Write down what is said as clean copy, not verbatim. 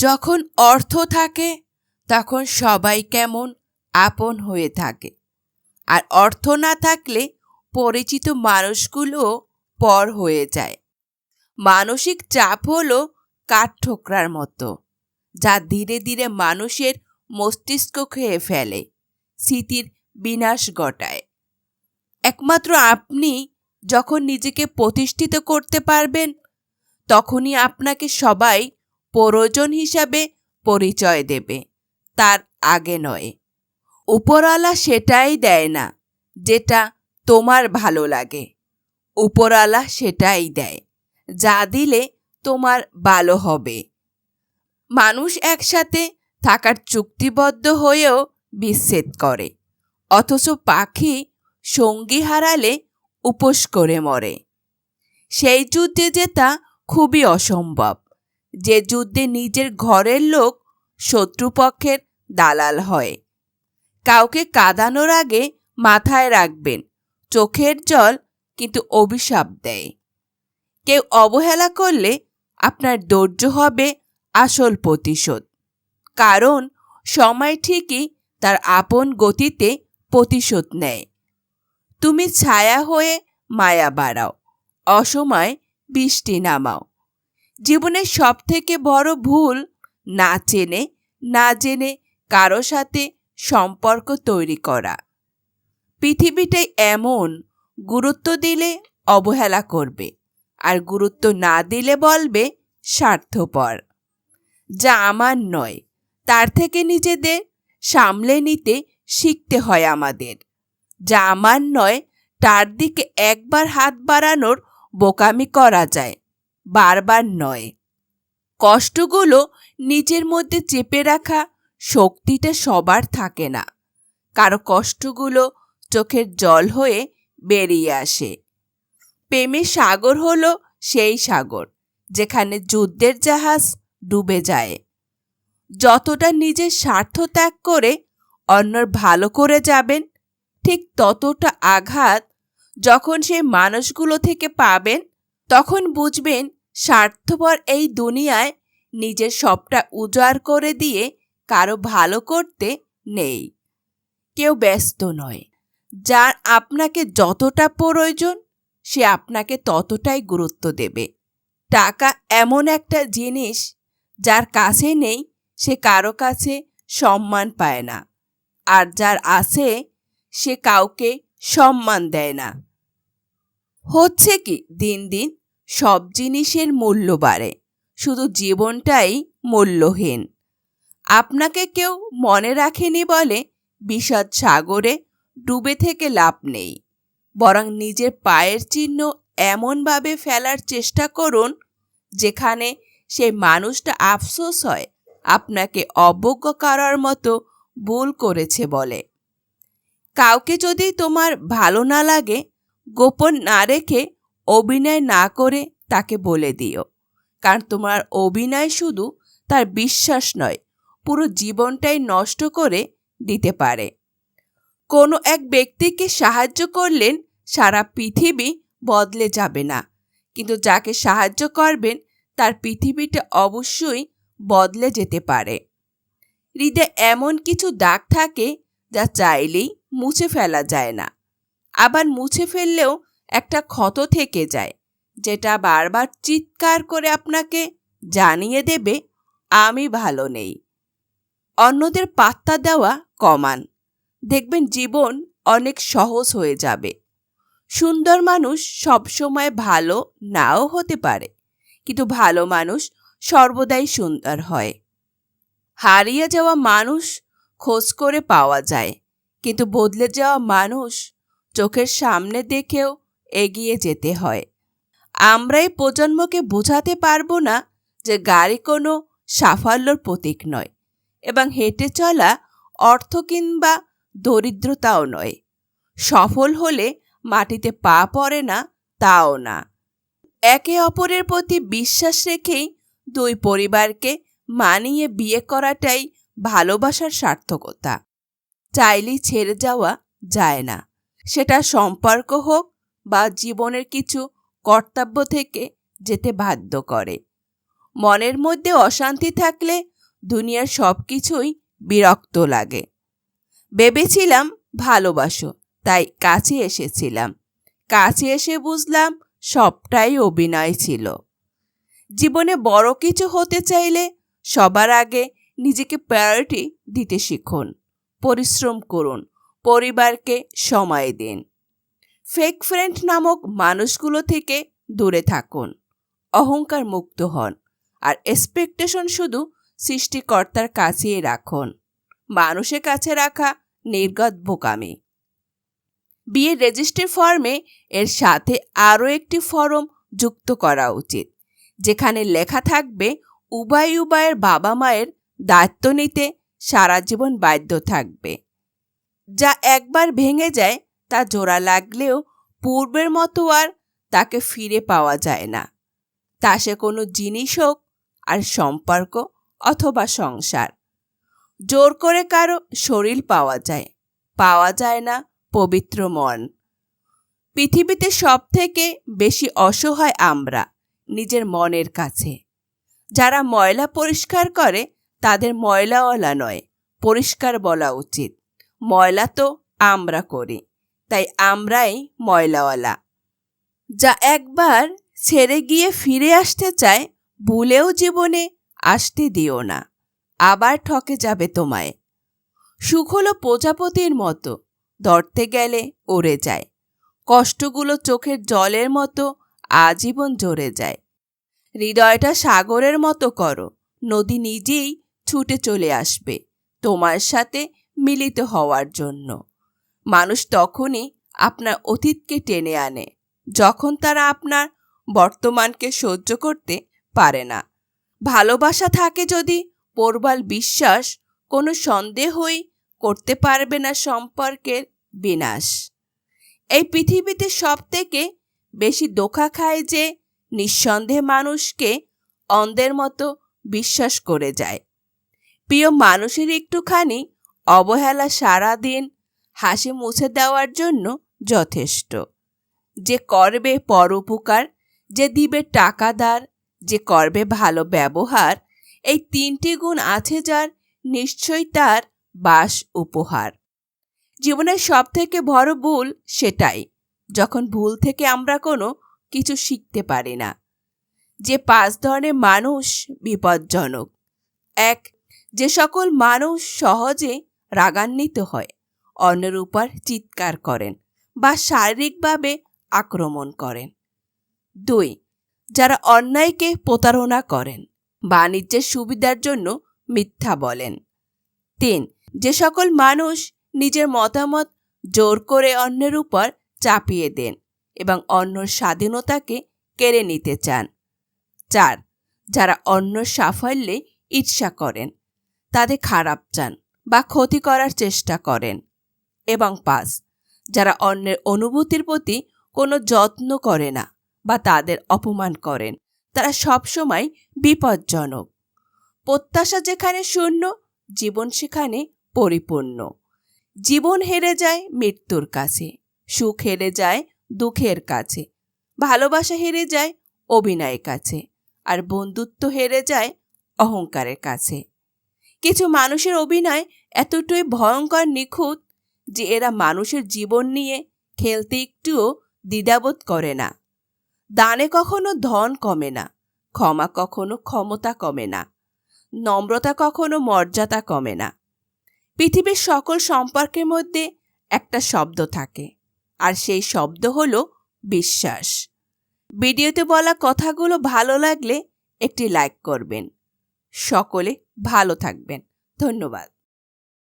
যখন অর্থ থাকে তখন সবাই কেমন আপন হয়ে থাকে, আর অর্থ না থাকলে পরিচিত মানুষগুলোও পর হয়ে যায়। মানসিক চাপ হলো কাঠঠোকরার মতো, যা ধীরে ধীরে মানুষের মস্তিষ্ক খেয়ে ফেলে, স্মৃতির বিনাশ ঘটায়। একমাত্র আপনি যখন নিজেকে প্রতিষ্ঠিত করতে পারবেন, তখনই আপনাকে সবাই প্রয়োজন হিসাবে পরিচয় দেবে, তার আগে নয়। উপরওয়ালা সেটাই দেয় না যেটা তোমার ভালো লাগে, উপরওয়ালা সেটাই দেয় যা দিলে তোমার ভালো হবে। মানুষ একসাথে থাকার চুক্তিবদ্ধ হয়েও বিচ্ছেদ করে, অথচ পাখি সঙ্গী হারালে উপোস করে মরে। সেই যুদ্ধে জেতা খুবই অসম্ভব, যে যুদ্ধে নিজের ঘরের লোক শত্রুপক্ষের দালাল হয়। কাউকে কাঁদানোর আগে মাথায় রাখবেন, চোখের জল কিন্তু অভিশাপ দেয়। কেউ অবহেলা করলে আপনার ধৈর্য হবে আসল প্রতিশোধ, কারণ সময় ঠিকই তার আপন গতিতে প্রতিশোধ নেয়। তুমি ছায়া হয়ে মায়া বাড়াও, অসময়ে বৃষ্টি নামাও। জীবনের সবথেকে বড় ভুল না চেনে না জেনে কারো সাথে সম্পর্ক তৈরি করা। পৃথিবীটাই এমন, গুরুত্ব দিলে অবহেলা করবে, আর গুরুত্ব না দিলে বলবে স্বার্থপর। যা আমার নয় তার থেকে নিজেদের সামলে নিতে শিখতে হয় আমাদের। যা আমার নয় তার দিকে একবার হাত বাড়ানোর বোকামি করা যায়, বারবার নয়। কষ্টগুলো নিজের মধ্যে চেপে রাখা শক্তিটা সবার থাকে না, কারো কষ্টগুলো চোখের জল হয়ে বেরিয়ে আসে। প্রেমের সাগর হলো সেই সাগর যেখানে যুদ্ধের জাহাজ ডুবে যায়। যতটা নিজের স্বার্থ ত্যাগ করে অন্যর ভালো করে যাবেন, ঠিক ততটা আঘাত যখন সেই মানুষগুলো থেকে পাবেন, তখন বুঝবেন স্বার্থপর এই দুনিয়ায় নিজের সবটা উজাড় করে দিয়ে কারো ভালো করতে নেই। কেউ ব্যস্ত নয়, যার আপনাকে যতটা প্রয়োজন সে আপনাকে ততটাই গুরুত্ব দেবে। টাকা এমন একটা জিনিস যার কাছে নেই সে কারো কাছে সম্মান পায় না, আর যার আছে সে কাউকে সম্মান দেয় না। হচ্ছে কি, দিন দিন সব জিনিসের মূল্য বাড়ে, শুধু জীবনটাই মূল্যহীন। আপনাকে কেউ মনে রাখেনি বলে বিষাদ সাগরে ডুবে থেকে লাভ নেই, বরং নিজের পায়ের চিহ্ন এমনভাবে ফেলার চেষ্টা করুন যেখানে সেই মানুষটা আফসোস হয় আপনাকে অবজ্ঞা করার মতো ভুল করেছে বলে। কাউকে যদি তোমার ভালো না লাগে, গোপন না রেখে অভিনয় না করে তাকে বলে দিও, কারণ তোমার অভিনয় শুধু তার বিশ্বাস নয়, পুরো জীবনটাই নষ্ট করে দিতে পারে। কোনো এক ব্যক্তিকে সাহায্য করলেন সারা পৃথিবী বদলে যাবে না, কিন্তু যাকে সাহায্য করবেন তার পৃথিবীটা অবশ্যই বদলে যেতে পারে। হৃদয়ে এমন কিছু দাগ থাকে যা চাইলেই মুছে ফেলা যায় না, আবার মুছে ফেললেও একটা ক্ষত থেকে যায়, যেটা বারবার চিৎকার করে আপনাকে জানিয়ে দেবে আমি ভালো নেই। অন্যদের পাত্তা দেওয়া কমান, দেখবেন জীবন অনেক সহজ হয়ে যাবে। সুন্দর মানুষ সবসময় ভালো নাও হতে পারে, কিন্তু ভালো মানুষ সর্বদাই সুন্দর হয়। হারিয়ে যাওয়া মানুষ খোঁজ করে পাওয়া যায়, কিন্তু বদলে যাওয়া মানুষ চোখের সামনে দেখেও এগিয়ে যেতে হয়। আমরাই প্রজন্মকে বোঝাতে পারবো না যে গাড়ি কোনো সাফল্যর প্রতীক নয়, এবং হেঁটে চলা অর্থ কিংবা দরিদ্রতাও নয়। সফল হলে মাটিতে পা পড়ে না, তাও না। একে অপরের প্রতি বিশ্বাস রেখেই দুই পরিবারকে মানিয়ে বিয়ে করাটাই ভালোবাসার সার্থকতা। চাইলেই ছেড়ে যাওয়া যায় না, সেটা সম্পর্ক হোক বা জীবনের কিছু কর্তব্য থেকে যেতে বাধ্য করে। মনের মধ্যে অশান্তি থাকলে দুনিয়ার সব কিছুই বিরক্ত লাগে। ভেবেছিলাম ভালোবাসো, তাই কাছে এসেছিলাম। কাছে এসে বুঝলাম সবটাই অভিনয় ছিল। জীবনে বড় কিছু হতে চাইলে সবার আগে নিজেকে প্রায়োরিটি দিতে শিখুন। পরিশ্রম করুন, পরিবারকে সময় দিন। ফেক ফ্রেন্ড নামক মানুষগুলো থেকে দূরে থাকুন। অহংকার মুক্ত হন আর এক্সপেকটেশন শুধু সৃষ্টিকর্তার কাছেই রাখুন। মানুষের কাছে রাখা নির্গত বোকামি। বিয়ের রেজিস্ট্রি ফর্মে এর সাথে আরও একটি ফর্ম যুক্ত করা উচিত, যেখানে লেখা থাকবে উভয়ের বাবা মায়ের দায়িত্ব নিতে সারা জীবন বাধ্য থাকবে। যা একবার ভেঙে যায় তা জোড়া লাগলেও পূর্বের মতো আর তাকে ফিরে পাওয়া যায় না। তা সে কোনো জিনিস হোক আর সম্পর্ক অথবা সংসার। জোর করে কারো শরীর পাওয়া যায় না পবিত্র মন। পৃথিবীতে সব থেকে বেশি অসহায় আমরা নিজের মনের কাছে। যারা ময়লা পরিষ্কার করে তাদের ময়লাওয়ালা নয়, পরিষ্কার বলা উচিত। ময়লা তো আমরা করি, তাই আমরাই ময়লাওয়ালা। যা একবার ছেড়ে গিয়ে ফিরে আসতে চায়, ভুলেও জীবনে আসতে দিও না, আবার ঠকে যাবে তোমায়। সুখ হলো প্রজাপতির মতো, ধরতে গেলে উড়ে যায়। কষ্টগুলো চোখের জলের মতো আজীবন ঝরে যায়। হৃদয়টা সাগরের মতো করো, নদী নিজেই ছুটে চলে আসবে তোমার সাথে মিলিত হওয়ার জন্য। মানুষ তখনই আপনার অতীতকে টেনে আনে যখন তারা আপনার বর্তমানকে সহ্য করতে পারে না। ভালোবাসা থাকে যদি প্রবল বিশ্বাস, কোনো সন্দেহই করতে পারবে না সম্পর্কের বিনাশ। এই পৃথিবীতে সব থেকে বেশি ধোঁকা খায় যে নিঃসন্দেহে মানুষকে অন্ধের মতো বিশ্বাস করে যায়। প্রিয় মানুষের একটুখানি অবহেলা সারাদিন হাসি মুছে দেওয়ার জন্য যথেষ্ট। যে করবে পরোপকার, যে দিবে টাকা ধার, যে করবে ভালো ব্যবহার, এই তিনটি গুণ আছে যার, নিশ্চয়ই তার বাস উপহার। জীবনের সব থেকে বড় ভুল সেটাই যখন ভুল থেকে আমরা কোনো কিছু শিখতে পারি না। যে 5 ধরনের মানুষ বিপজ্জনক। 1. যে সকল মানুষ সহজে রাগান্বিত হয়, অন্যের উপর চিৎকার করেন বা শারীরিকভাবে আক্রমণ করেন। 2. যারা অন্যায়কে প্রতারণা করেন, বাণিজ্যের সুবিধার জন্য মিথ্যা বলেন। 3. যে সকল মানুষ নিজের মতামত জোর করে অন্যের উপর চাপিয়ে দেন এবং অন্যর স্বাধীনতাকে কেড়ে নিতে চান। 4. যারা অন্যর সাফল্যে ঈর্ষা করেন, তাদের খারাপ চান বা ক্ষতি করার চেষ্টা করেন। এবং 5. যারা অন্যের অনুভূতির প্রতি কোনো যত্ন করে না বা তাদের অপমান করেন, তারা সবসময় বিপজ্জনক। প্রত্যাশা যেখানে শূন্য, জীবন সেখানে পরিপূর্ণ। জীবন হেরে যায় মৃত্যুর কাছে, সুখ হেরে যায় দুঃখের কাছে, ভালোবাসা হেরে যায় অভিনয়ের কাছে, আর বন্ধুত্ব হেরে যায় অহংকারের কাছে। কিছু মানুষের অভিনয় এতটাই ভয়ঙ্কর নিখুঁত যে এরা মানুষের জীবন নিয়ে খেলতে একটুও দ্বিধাবোধ করে না। দানে কখনো ধন কমে না, ক্ষমা কখনো ক্ষমতা কমে না, নম্রতা কখনো মর্যাদা কমে না। পৃথিবীর সকল সম্পর্কের মধ্যে একটা শব্দ থাকে, আর সেই শব্দ হলো বিশ্বাস। ভিডিওতে বলা কথাগুলো ভালো লাগলে একটি লাইক করবেন। সকলে ভালো থাকবেন। ধন্যবাদ।